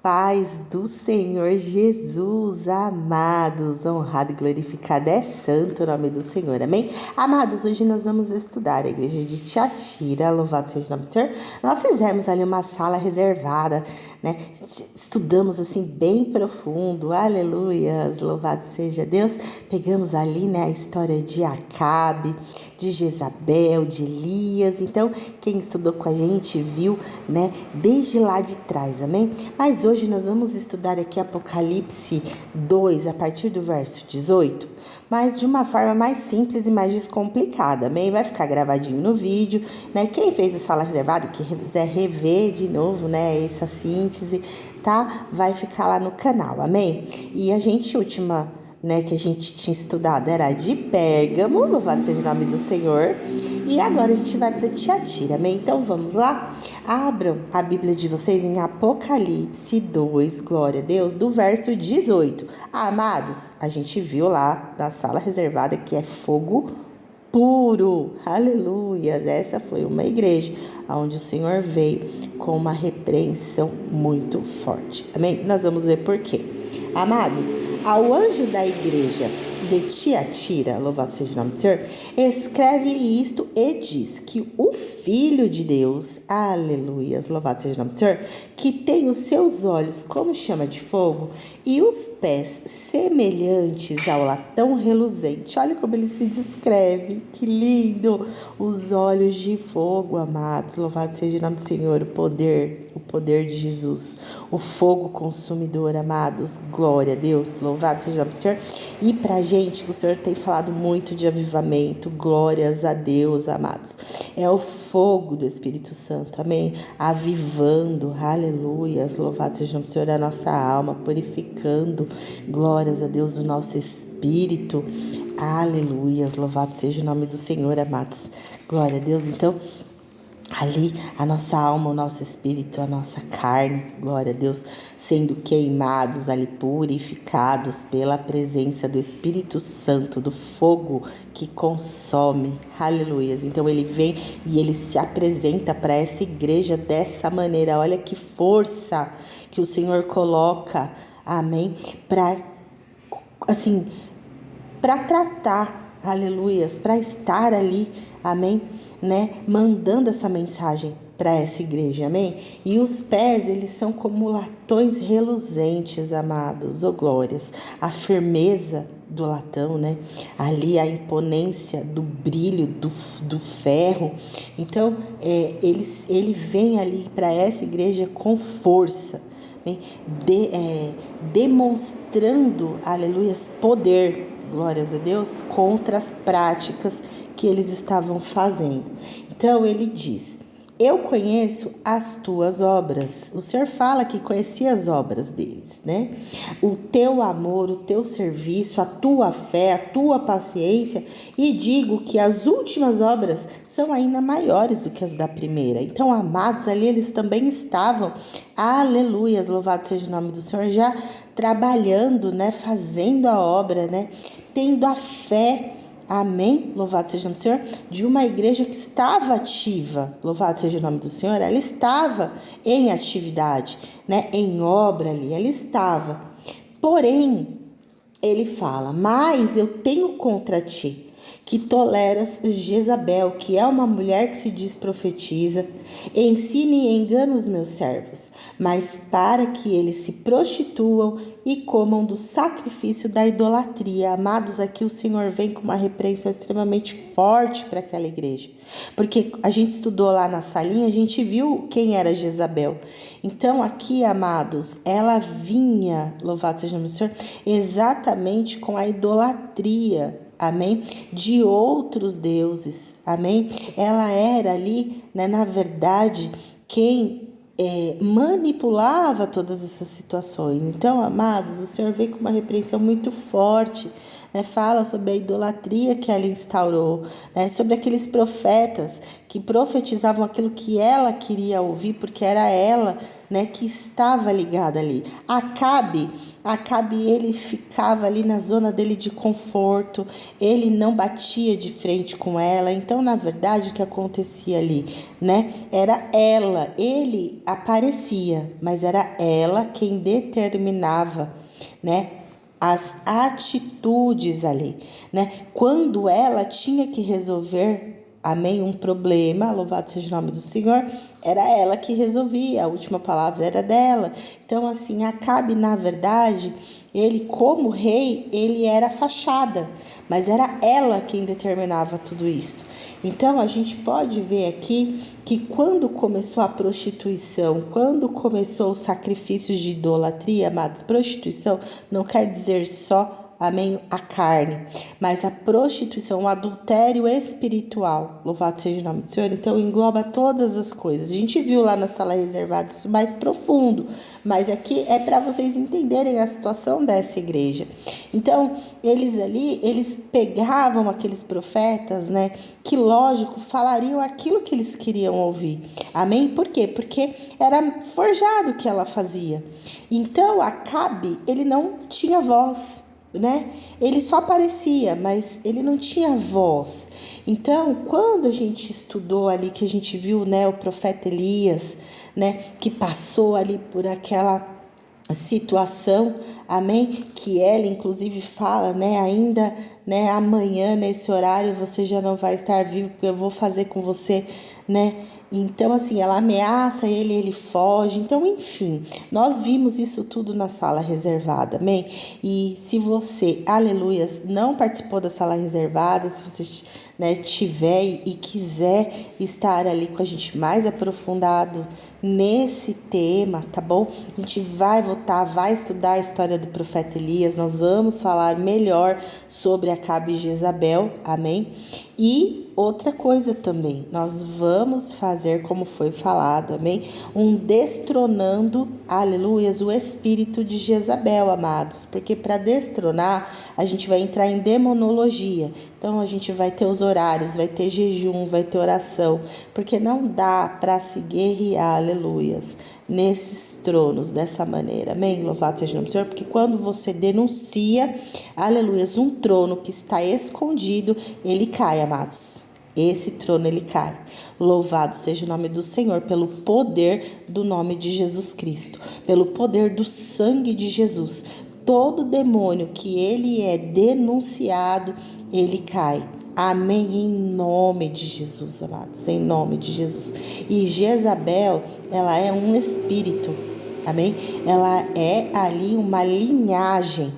Paz do Senhor Jesus, amados, honrado e glorificado é santo o nome do Senhor, amém? Amados, hoje nós vamos estudar a igreja de Tiatira, louvado seja o nome do Senhor. Nós fizemos ali uma sala reservada, né? Estudamos assim bem profundo, aleluias, louvado seja Deus. Pegamos ali, né, a história de Acabe, de Jezabel, de Elias. Então, quem estudou com a gente viu, né, desde lá de trás, amém? Mas hoje nós vamos estudar aqui Apocalipse 2, a partir do verso 18, mas de uma forma mais simples e mais descomplicada, amém? Vai ficar gravadinho no vídeo, né? Quem fez a sala reservada, que quiser rever de novo, né, essa síntese, tá? Vai ficar lá no canal, amém? E a última, né, que a gente tinha estudado era de Pérgamo, louvado seja o nome do Senhor, e agora a gente vai para Tiatira, amém? Então vamos lá? Abram a Bíblia de vocês em Apocalipse 2, glória a Deus, do verso 18. Amados, a gente viu lá na sala reservada que é fogo puro, aleluias. Essa foi uma igreja onde o Senhor veio com uma repreensão muito forte, amém? Nós vamos ver por quê. Amados, ao anjo da igreja de Tiatira, louvado seja o nome do Senhor, escreve isto e diz que o Filho de Deus, aleluias, louvado seja o nome do Senhor, que tem os seus olhos como chama de fogo e os pés semelhantes ao latão reluzente. Olha como ele se descreve, que lindo! Os olhos de fogo, amados, louvado seja o nome do Senhor, o poder de Jesus, o fogo consumidor, amados, glória a Deus, louvado seja o nome do Senhor. E pra gente, o Senhor tem falado muito de avivamento, glórias a Deus, amados. É o fogo do Espírito Santo, amém? Avivando, aleluias, louvado seja o nome do Senhor, a nossa alma, purificando, glórias a Deus, o nosso espírito, aleluias, louvado seja o nome do Senhor, amados. Glória a Deus, então, ali a nossa alma, o nosso espírito, a nossa carne, glória a Deus, sendo queimados ali, purificados pela presença do Espírito Santo, do fogo que consome, aleluias. Então ele vem e ele se apresenta para essa igreja dessa maneira. Olha que força que o Senhor coloca, amém, para tratar, aleluias, para estar ali, amém, né, mandando essa mensagem para essa igreja, amém? E os pés, eles são como latões reluzentes, amados, glórias, a firmeza do latão, né, ali a imponência do brilho do ferro. Então, ele vem ali para essa igreja com força, demonstrando, aleluias, poder, glórias a Deus, contra as práticas que eles estavam fazendo. Então ele diz: eu conheço as tuas obras. O Senhor fala que conhecia as obras deles, né? O teu amor, o teu serviço, a tua fé, a tua paciência, e digo que as últimas obras são ainda maiores do que as da primeira. Então, amados, ali eles também estavam, aleluias, louvado seja o nome do Senhor, já trabalhando, né? Fazendo a obra, né? Tendo a fé, amém, louvado seja o nome do Senhor, de uma igreja que estava ativa, louvado seja o nome do Senhor, ela estava em atividade, né, em obra ali, ela estava. Porém, ele fala: mas eu tenho contra ti que toleras Jezabel, que é uma mulher que se diz profetiza, ensina e engana os meus servos, mas para que eles se prostituam e comam do sacrifício da idolatria. Amados, aqui o Senhor vem com uma repreensão extremamente forte para aquela igreja, porque a gente estudou lá na salinha, a gente viu quem era Jezabel. Então aqui, amados, ela vinha, louvado seja o nome do Senhor, exatamente com a idolatria, amém, de outros deuses, amém. Ela era ali, né, na verdade, quem manipulava todas essas situações. Então, amados, o Senhor veio com uma repreensão muito forte né, fala sobre a idolatria que ela instaurou, né, sobre aqueles profetas que profetizavam aquilo que ela queria ouvir, porque era ela, né, que estava ligada ali. Acabe, ele ficava ali na zona dele de conforto, ele não batia de frente com ela. Então, na verdade, o que acontecia ali, né, era ela, ele aparecia, mas era ela quem determinava, né, as atitudes ali, né? Quando ela tinha que resolver, amém, um problema, louvado seja o nome do Senhor, era ela que resolvia, a última palavra era dela. Então, assim, Acabe, na verdade, ele como rei, ele era fachada, mas era ela quem determinava tudo isso. Então, a gente pode ver aqui que quando começou a prostituição, quando começou os sacrifícios de idolatria, amados, prostituição não quer dizer só, amém, a carne, mas a prostituição, o adultério espiritual, louvado seja o nome do Senhor, então engloba todas as coisas. A gente viu lá na sala reservada isso mais profundo, mas aqui é para vocês entenderem a situação dessa igreja. Então, eles pegavam aqueles profetas, né, que lógico, falariam aquilo que eles queriam ouvir, amém? Por quê? Porque era forjado o que ela fazia. Então, Acabe, ele não tinha voz, né? Ele só aparecia, mas ele não tinha voz. Então, quando a gente estudou ali, que a gente viu, né, o profeta Elias, né, que passou ali por aquela situação, amém? Que ela inclusive fala, né, ainda, né, amanhã nesse horário você já não vai estar vivo, porque eu vou fazer com você, né? Então, assim, ela ameaça ele foge. Então, enfim, nós vimos isso tudo na sala reservada, amém? E se você, aleluias, não participou da sala reservada, se você, né, tiver e quiser estar ali com a gente mais aprofundado nesse tema, tá bom? A gente vai voltar, vai estudar a história do profeta Elias, nós vamos falar melhor sobre Acabe e Jezabel, amém? E outra coisa também, nós vamos fazer, como foi falado, amém? Um destronando, aleluias, o espírito de Jezabel, amados. Porque para destronar, a gente vai entrar em demonologia. Então, a gente vai ter os horários, vai ter jejum, vai ter oração. Porque não dá para se guerrear, aleluias, nesses tronos, dessa maneira, amém? Louvado seja o nome do Senhor, porque quando você denuncia, aleluias, um trono que está escondido, ele cai, amados. Esse trono, ele cai. Louvado seja o nome do Senhor, pelo poder do nome de Jesus Cristo, pelo poder do sangue de Jesus. Todo demônio que ele é denunciado, ele cai. Amém, em nome de Jesus, amados, em nome de Jesus. E Jezabel, ela é um espírito, amém? Ela é ali uma linhagem,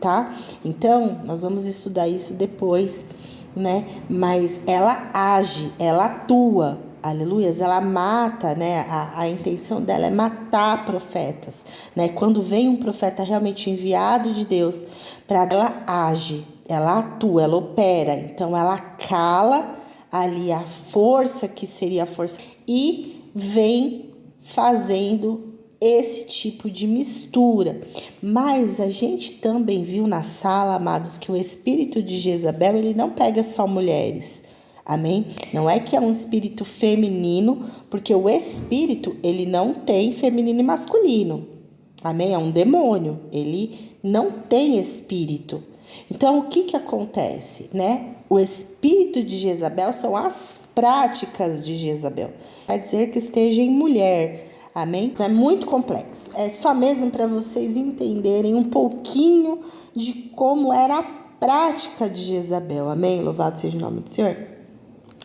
tá? Então, nós vamos estudar isso depois, né? Mas ela age, ela atua, aleluias, ela mata, né? A intenção dela é matar profetas, né? Quando vem um profeta realmente enviado de Deus, para ela age, ela atua, ela opera, então ela cala ali a força que seria a força e vem fazendo esse tipo de mistura. Mas a gente também viu na sala, amados, que o espírito de Jezabel, ele não pega só mulheres, amém? Não é que é um espírito feminino, porque o espírito, ele não tem feminino e masculino, amém? É um demônio, ele não tem espírito. Então, o que acontece, né? O espírito de Jezabel são as práticas de Jezabel. Quer dizer que esteja em mulher, amém? Isso é muito complexo. É só mesmo para vocês entenderem um pouquinho de como era a prática de Jezabel, amém? Louvado seja o nome do Senhor.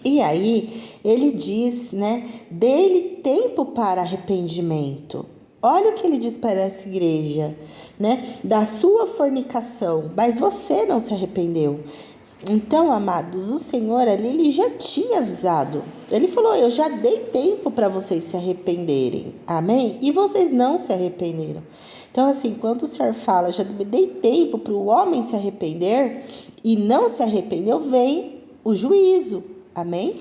E aí, ele diz, né? Dê-lhe tempo para arrependimento. Olha o que ele diz para essa igreja, né? Da sua fornicação, mas você não se arrependeu. Então, amados, o Senhor ali, ele já tinha avisado. Ele falou, eu já dei tempo para vocês se arrependerem, amém? E vocês não se arrependeram. Então, assim, quando o Senhor fala, já dei tempo para o homem se arrepender e não se arrependeu, vem o juízo, amém?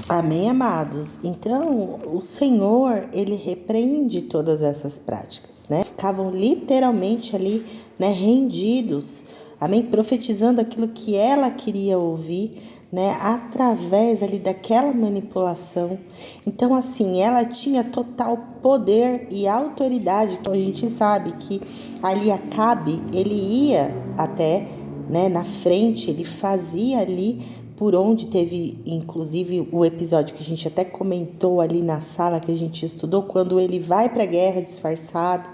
Amém, amados? Então, o Senhor, ele repreende todas essas práticas, né? Ficavam literalmente ali, né, rendidos amém? Profetizando aquilo que ela queria ouvir, né? Através ali daquela manipulação. Então, assim, ela tinha total poder e autoridade. Então, a gente sabe que ali Acabe, ele ia até, né, na frente, ele fazia ali por onde teve, inclusive, o episódio que a gente até comentou ali na sala que a gente estudou, quando ele vai para a guerra disfarçado,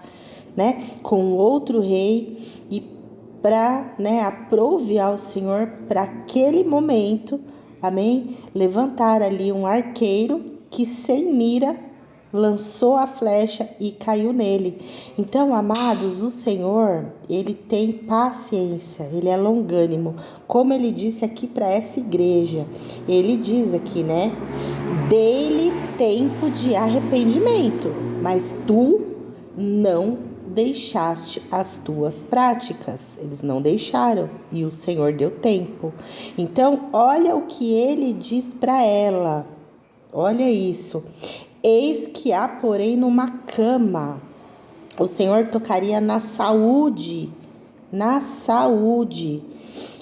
né, com outro rei, e para, né, aprove ao Senhor para aquele momento, amém, levantar ali um arqueiro que sem mira lançou a flecha e caiu nele. Então, amados, o Senhor, ele tem paciência, ele é longânimo, como ele disse aqui para essa igreja. Ele diz aqui, né, dê-lhe tempo de arrependimento, mas tu não deixaste as tuas práticas. Eles não deixaram e o Senhor deu tempo. Então, olha o que ele diz para ela. Olha isso. Eis que a porém numa cama. O Senhor tocaria na saúde. Na saúde.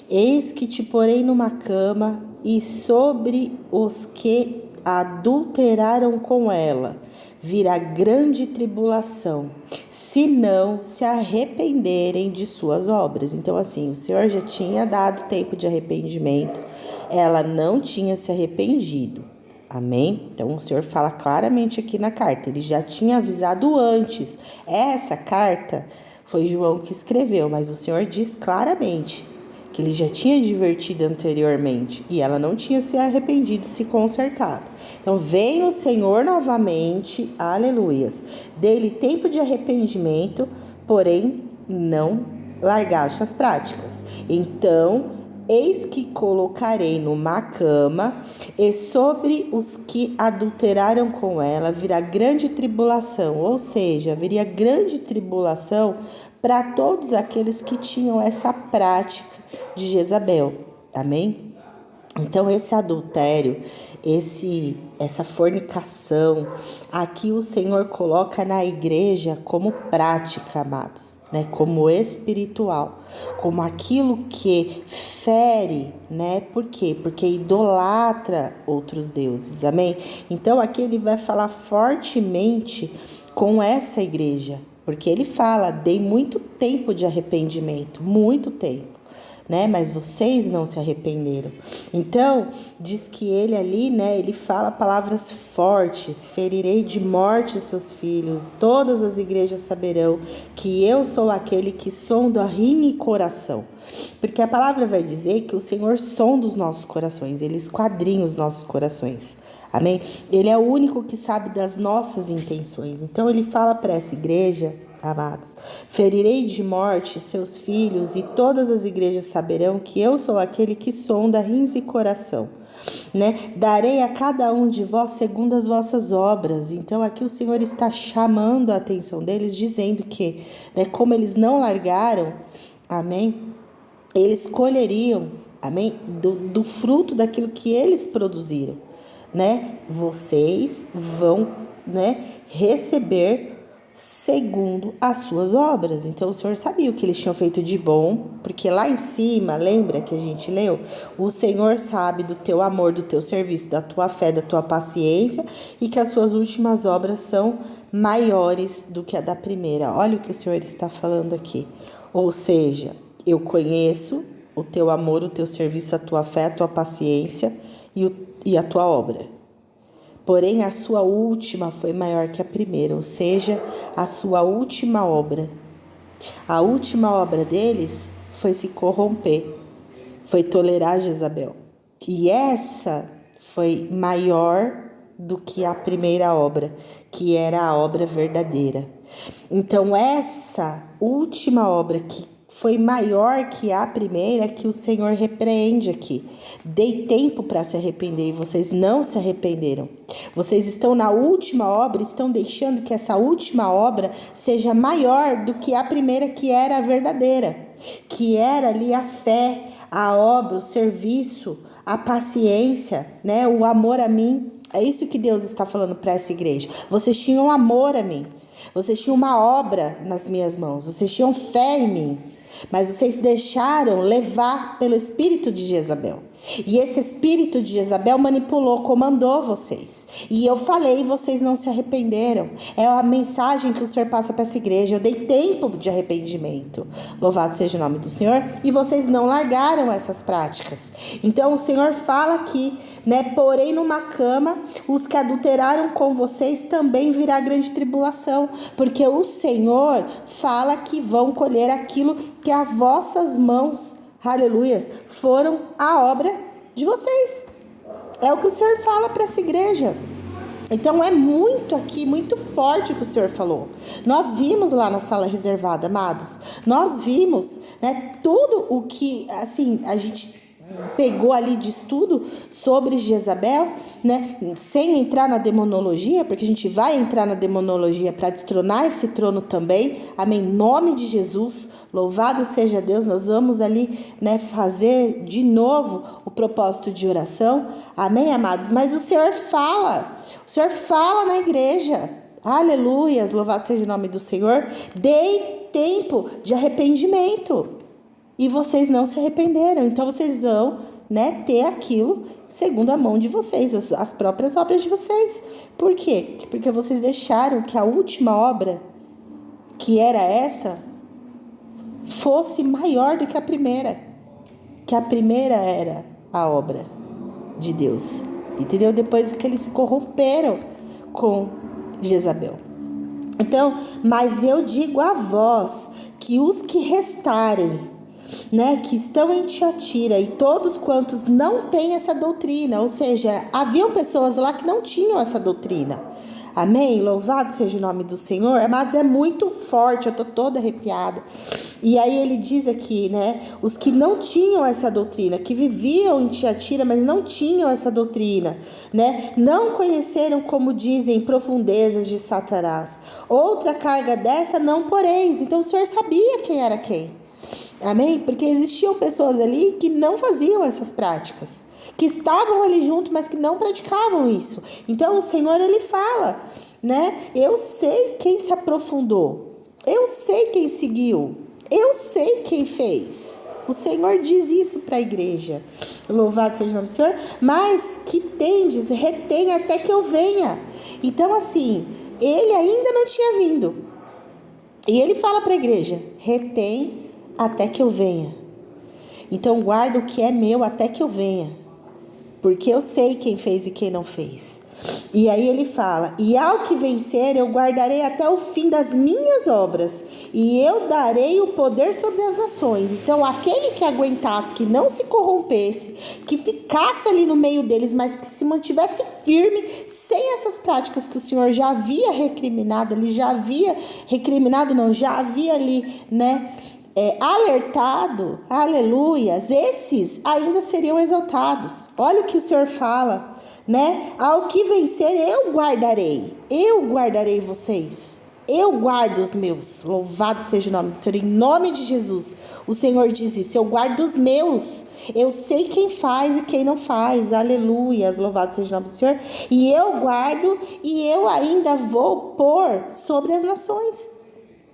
Eis que te porei numa cama e sobre os que adulteraram com ela virá grande tribulação, se não se arrependerem de suas obras. Então, assim, o Senhor já tinha dado tempo de arrependimento, ela não tinha se arrependido. Amém? Então, o Senhor fala claramente aqui na carta, ele já tinha avisado antes. Essa carta foi João que escreveu, mas o Senhor diz claramente que ele já tinha advertido anteriormente e ela não tinha se arrependido e se consertado. Então, vem o Senhor novamente, aleluias, dê-lhe tempo de arrependimento, porém não largaste as práticas. Então, eis que colocarei numa cama, e sobre os que adulteraram com ela virá grande tribulação, ou seja, haveria grande tribulação para todos aqueles que tinham essa prática de Jezabel, amém? Então, esse adultério, essa fornicação, aqui o Senhor coloca na igreja como prática, amados, né? Como espiritual, como aquilo que fere, né? Por quê? Porque idolatra outros deuses, amém? Então, aqui ele vai falar fortemente com essa igreja, porque ele fala, dei muito tempo de arrependimento, muito tempo, né? Mas vocês não se arrependeram. Então, diz que ele ali, né? Ele fala palavras fortes, ferirei de morte seus filhos, todas as igrejas saberão que eu sou aquele que sonda rim e coração. Porque a palavra vai dizer que o Senhor sonda os nossos corações, ele esquadrinha os nossos corações. Amém? Ele é o único que sabe das nossas intenções. Então, ele fala para essa igreja, amados, ferirei de morte seus filhos e todas as igrejas saberão que eu sou aquele que sonda rins e coração, né? Darei a cada um de vós segundo as vossas obras. Então, aqui o Senhor está chamando a atenção deles, dizendo que, né, como eles não largaram, amém? Eles colheriam, amém? Do fruto daquilo que eles produziram, né? Vocês vão, né, receber segundo as suas obras. Então, o Senhor sabia o que eles tinham feito de bom, porque lá em cima, lembra que a gente leu? O Senhor sabe do teu amor, do teu serviço, da tua fé, da tua paciência, e que as suas últimas obras são maiores do que a da primeira. Olha o que o Senhor está falando aqui. Ou seja, eu conheço o teu amor, o teu serviço, a tua fé, a tua paciência e a tua obra. Porém, a sua última foi maior que a primeira, ou seja, a sua última obra. A última obra deles foi se corromper, foi tolerar Jezabel. E essa foi maior do que a primeira obra, que era a obra verdadeira. Então, essa última obra que foi maior que a primeira, que o Senhor repreende aqui. Dei tempo para se arrepender e vocês não se arrependeram. Vocês estão na última obra, estão deixando que essa última obra seja maior do que a primeira, que era a verdadeira, que era ali a fé, a obra, o serviço, a paciência, né? O amor a mim. É isso que Deus está falando para essa igreja. Vocês tinham amor a mim. Vocês tinham uma obra nas minhas mãos. Vocês tinham fé em mim. Mas vocês deixaram levar pelo espírito de Jezabel. E esse espírito de Jezabel manipulou, comandou vocês. E eu falei, vocês não se arrependeram. É a mensagem que o Senhor passa para essa igreja. Eu dei tempo de arrependimento. Louvado seja o nome do Senhor. E vocês não largaram essas práticas. Então o Senhor fala aqui, né? Porém numa cama, os que adulteraram com vocês também virá grande tribulação. Porque o Senhor fala que vão colher aquilo que as vossas mãos, aleluias, foram a obra de vocês. É o que o Senhor fala para essa igreja. Então é muito forte o que o Senhor falou. Nós vimos lá na sala reservada, amados. Nós vimos, né, tudo o que, assim, a gente pegou ali de estudo sobre Jezabel, né, sem entrar na demonologia, porque a gente vai entrar na demonologia para destronar esse trono também, amém, em nome de Jesus, louvado seja Deus. Nós vamos ali, né, fazer de novo o propósito de oração, amém, amados. Mas o Senhor fala na igreja, aleluias, louvado seja o nome do Senhor. Dei tempo de arrependimento e vocês não se arrependeram. Então vocês vão, né, ter aquilo segundo a mão de vocês, as próprias obras de vocês. Por quê? Porque vocês deixaram que a última obra, que era essa, fosse maior do que a primeira. Que a primeira era a obra de Deus. Entendeu? Depois que eles se corromperam com Jezabel. Então, mas eu digo a vós que os que restarem, né, que estão em Tiatira, e todos quantos não têm essa doutrina, ou seja, haviam pessoas lá que não tinham essa doutrina, amém? Louvado seja o nome do Senhor. Amados, é muito forte, eu tô toda arrepiada. E aí ele diz aqui, né, os que não tinham essa doutrina, que viviam em Tiatira, mas não tinham essa doutrina, né, não conheceram, como dizem, profundezas de Satanás. Outra carga dessa não poreis. Então o Senhor sabia quem era quem. Amém? Porque existiam pessoas ali que não faziam essas práticas, que estavam ali junto, mas que não praticavam isso. Então o Senhor, ele fala, né? Eu sei quem se aprofundou, eu sei quem seguiu, eu sei quem fez. O Senhor diz isso para a igreja. Louvado seja o nome do Senhor. Mas que tendes, retém até que eu venha. Então assim, ele ainda não tinha vindo. E ele fala para a igreja, retém até que eu venha. Então guarda o que é meu até que eu venha, porque eu sei quem fez e quem não fez. E aí ele fala, e ao que vencer eu guardarei até o fim das minhas obras, e eu darei o poder sobre as nações. Então aquele que aguentasse, que não se corrompesse, que ficasse ali no meio deles, mas que se mantivesse firme, sem essas práticas que o Senhor já havia recriminado, já havia ali, né, alertado, aleluias, esses ainda seriam exaltados. Olha o que o Senhor fala, né? Ao que vencer eu guardarei vocês, eu guardo os meus. Louvado seja o nome do Senhor, em nome de Jesus. O Senhor diz isso, eu guardo os meus, eu sei quem faz e quem não faz, aleluias, louvado seja o nome do Senhor. E eu guardo, e eu ainda vou pôr sobre as nações,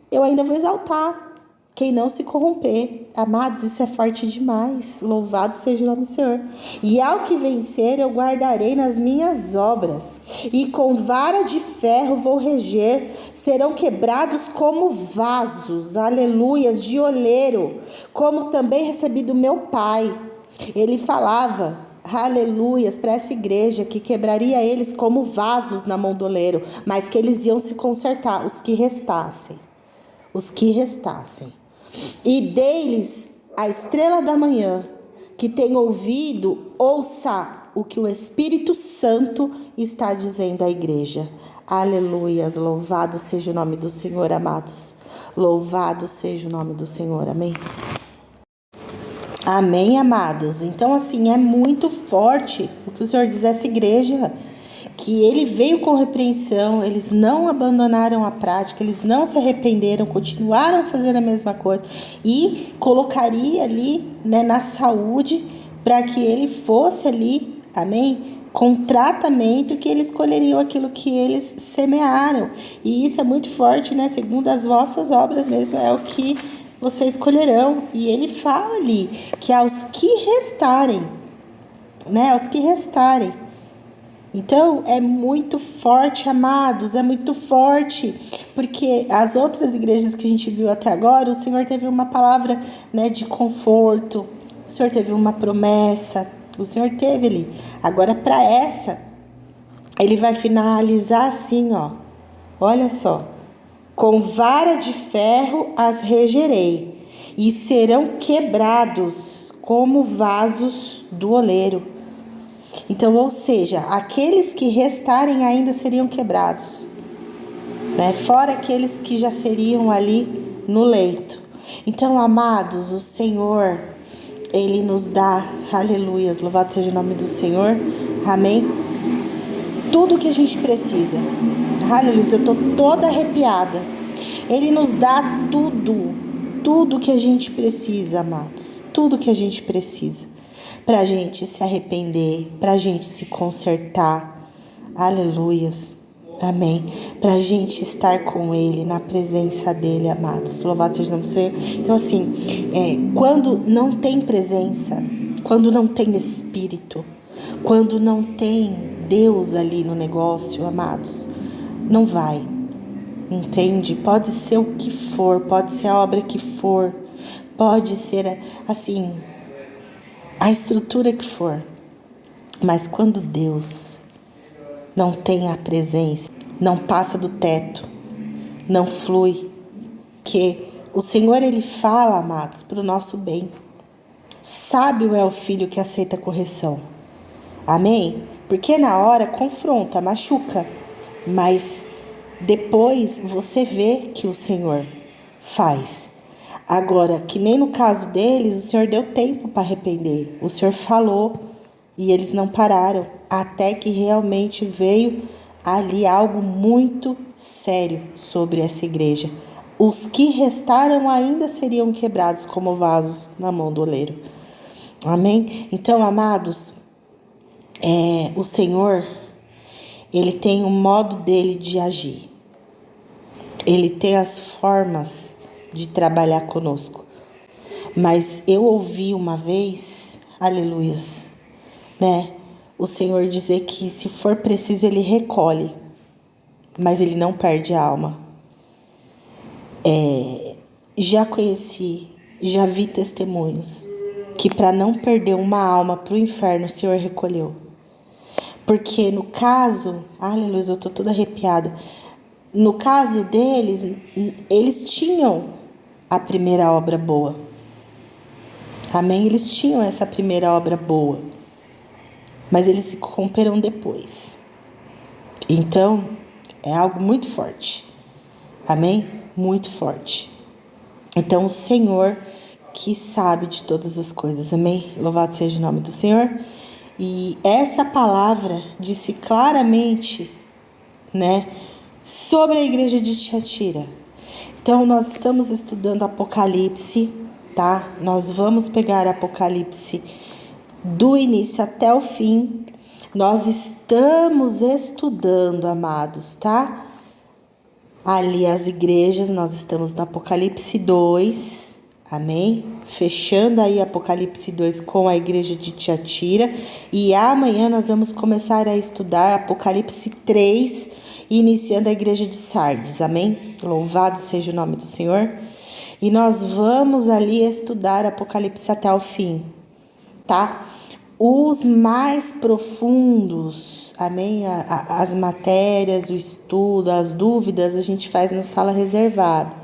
eu ainda vou exaltar quem não se corromper. Amados, isso é forte demais. Louvado seja o nome do Senhor. E ao que vencer eu guardarei nas minhas obras, e com vara de ferro vou reger. Serão quebrados como vasos, aleluias, de oleiro, como também recebi do meu Pai. Ele falava, aleluias, para essa igreja, que quebraria eles como vasos na mão do oleiro, mas que eles iam se consertar, os que restassem. E dei-lhes a estrela da manhã. Que tem ouvido, ouça o que o Espírito Santo está dizendo à igreja. Aleluias, louvado seja o nome do Senhor, amados. Louvado seja o nome do Senhor, amém. Amém, amados. Então assim, é muito forte o que o Senhor diz a essa igreja, que ele veio com repreensão, eles não abandonaram a prática, eles não se arrependeram, continuaram fazendo a mesma coisa, e colocaria ali, né, na saúde, para que ele fosse ali, amém, com tratamento, que eles colheriam aquilo que eles semearam. E isso é muito forte, né, segundo as vossas obras mesmo, é o que vocês colherão. E ele fala ali que aos que restarem, né? Aos que restarem. Então, é muito forte, amados, é muito forte, porque as outras igrejas que a gente viu até agora, o Senhor teve uma palavra, né, de conforto, o Senhor teve uma promessa, o Senhor teve ali. Agora, para essa, ele vai finalizar assim, ó, olha só: com vara de ferro as regerei, e serão quebrados como vasos do oleiro. Então, ou seja, aqueles que restarem ainda seriam quebrados, né? Fora aqueles que já seriam ali no leito. Então, amados, o Senhor, Ele nos dá, aleluias, louvado seja o nome do Senhor, amém? Tudo que a gente precisa, aleluia, eu estou toda arrepiada. Ele nos dá tudo que a gente precisa, amados, tudo que a gente precisa. Pra gente se arrepender, pra gente se consertar, aleluias, amém, pra gente estar com Ele, na presença dEle, amados, louvado seja o nome do Senhor. Então assim, quando não tem presença, quando não tem Espírito, quando não tem Deus ali no negócio, amados, não vai, entende? Pode ser o que for, pode ser a obra que for, pode ser assim, a estrutura que for, mas quando Deus não tem a presença, não passa do teto, não flui, que o Senhor, Ele fala, amados, para o nosso bem. Sábio é o filho que aceita a correção, amém? Porque na hora confronta, machuca, mas depois você vê que o Senhor faz. Agora, que nem no caso deles, o Senhor deu tempo para arrepender. O Senhor falou e eles não pararam, até que realmente veio ali algo muito sério sobre essa igreja. Os que restaram ainda seriam quebrados como vasos na mão do oleiro. Amém? Então, amados, o Senhor, Ele tem um modo dele de agir. Ele tem as formas de trabalhar conosco. Mas eu ouvi uma vez, aleluias, né, o Senhor dizer que se for preciso Ele recolhe, mas Ele não perde a alma. Já conheci, já vi testemunhos que para não perder uma alma para o inferno o Senhor recolheu. Porque no caso, aleluia, eu estou toda arrepiada. No caso deles, eles tinham a primeira obra boa. Amém? Eles tinham essa primeira obra boa. Mas eles se corromperam depois. Então, é algo muito forte. Amém? Muito forte. Então, o Senhor que sabe de todas as coisas. Amém? Louvado seja o nome do Senhor. E essa palavra disse claramente, né, sobre a igreja de Tiatira. Então, nós estamos estudando Apocalipse, tá? Nós vamos pegar Apocalipse do início até o fim. Nós estamos estudando, amados, tá? Ali as igrejas, nós estamos no Apocalipse 2, amém? Fechando aí Apocalipse 2 com a igreja de Tiatira. E amanhã nós vamos começar a estudar Apocalipse 3, iniciando a igreja de Sardes, amém? Louvado seja o nome do Senhor. E nós vamos ali estudar Apocalipse até o fim, tá? Os mais profundos, amém? As matérias, o estudo, as dúvidas, a gente faz na sala reservada,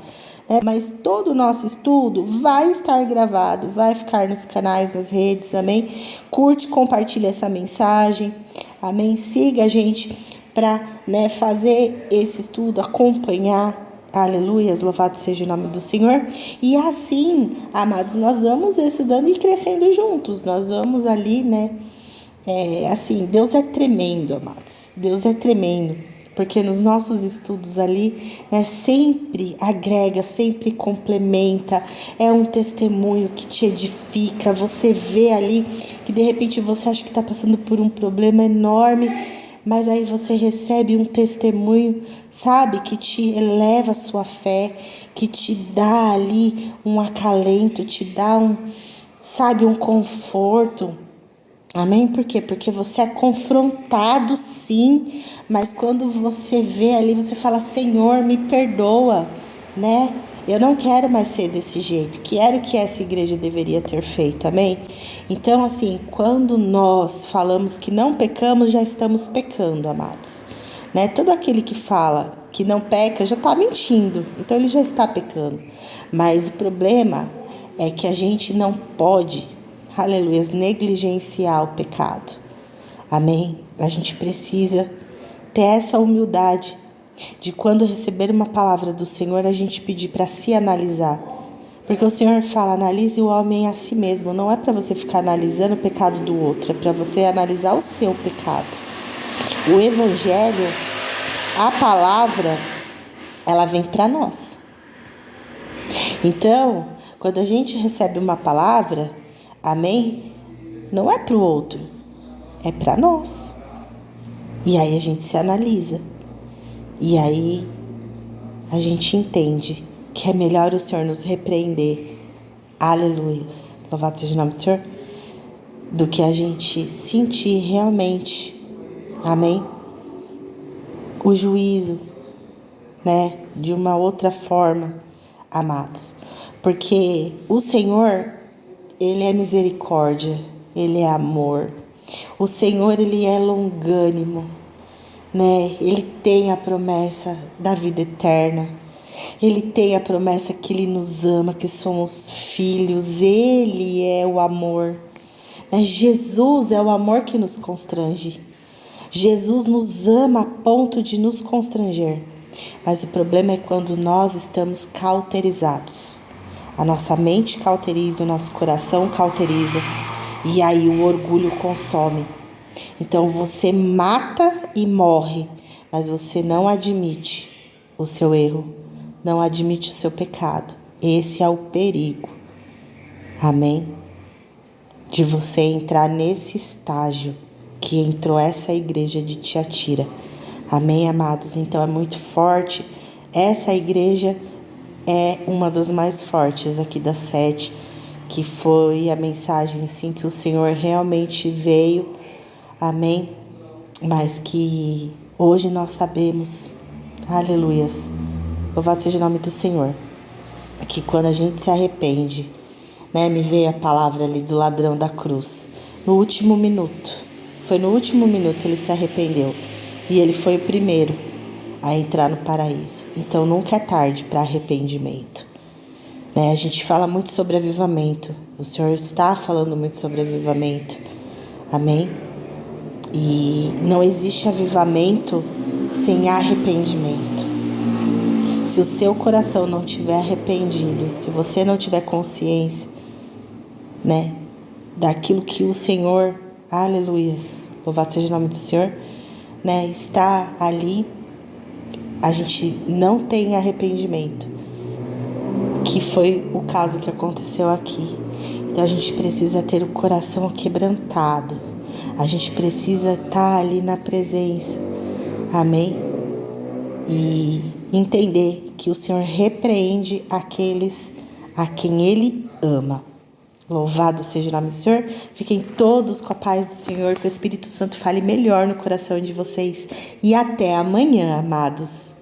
né? Mas todo o nosso estudo vai estar gravado, vai ficar nos canais, nas redes, amém? Curte, compartilha essa mensagem, amém? Siga a gente para, né, fazer esse estudo, acompanhar, aleluias, louvado seja o nome do Senhor. E assim, amados, nós vamos estudando e crescendo juntos, nós vamos ali, né, assim, Deus é tremendo, amados, Deus é tremendo, porque nos nossos estudos ali, né, sempre agrega, sempre complementa, é um testemunho que te edifica, você vê ali que de repente você acha que está passando por um problema enorme, mas aí você recebe um testemunho, sabe, que te eleva a sua fé, que te dá ali um acalento, te dá um conforto. Amém? Por quê? Porque você é confrontado, sim, mas quando você vê ali, você fala: Senhor, me perdoa, né? Eu não quero mais ser desse jeito, quero o que essa igreja deveria ter feito, amém? Então, assim, quando nós falamos que não pecamos, já estamos pecando, amados, né? Todo aquele que fala que não peca já está mentindo, então ele já está pecando. Mas o problema é que a gente não pode, aleluia, negligenciar o pecado, amém? A gente precisa ter essa humildade de quando receber uma palavra do Senhor, a gente pedir para se analisar. Porque o Senhor fala: analise o homem a si mesmo. Não é para você ficar analisando o pecado do outro, é para você analisar o seu pecado. O Evangelho, a palavra, ela vem para nós. Então, quando a gente recebe uma palavra, amém? Não é para o outro, é para nós. E aí a gente se analisa. E aí a gente entende que é melhor o Senhor nos repreender, aleluia, louvado seja o nome do Senhor, do que a gente sentir realmente, amém, o juízo, né, de uma outra forma, amados. Porque o Senhor, Ele é misericórdia, Ele é amor. O Senhor, Ele é longânimo, né? Ele tem a promessa da vida eterna. Ele tem a promessa que Ele nos ama, que somos filhos. Ele é o amor, né? Jesus é o amor que nos constrange. Jesus nos ama a ponto de nos constranger. Mas o problema é quando nós estamos cauterizados. A nossa mente cauteriza, o nosso coração cauteriza. E aí o orgulho consome. Então você mata e morre, mas você não admite o seu erro, não admite o seu pecado. Esse é o perigo, amém? De você entrar nesse estágio que entrou essa igreja de Tiatira, amém, amados? Então é muito forte. Essa igreja é uma das mais fortes aqui das 7, que foi a mensagem assim que o Senhor realmente veio, amém? Mas que hoje nós sabemos, aleluias, louvado seja o nome do Senhor, que quando a gente se arrepende, né? Me veio a palavra ali do ladrão da cruz, no último minuto, foi no último minuto ele se arrependeu e ele foi o primeiro a entrar no paraíso. Então nunca é tarde para arrependimento, né? A gente fala muito sobre avivamento, o Senhor está falando muito sobre avivamento, amém? E não existe avivamento sem arrependimento. Se o seu coração não estiver arrependido, se você não tiver consciência, né, daquilo que o Senhor, aleluias, louvado seja o nome do Senhor, né, está ali, a gente não tem arrependimento, que foi o caso que aconteceu aqui. Então a gente precisa ter o coração quebrantado. A gente precisa estar ali na presença, amém? E entender que o Senhor repreende aqueles a quem Ele ama. Louvado seja o nome do Senhor. Fiquem todos com a paz do Senhor, que o Espírito Santo fale melhor no coração de vocês. E até amanhã, amados.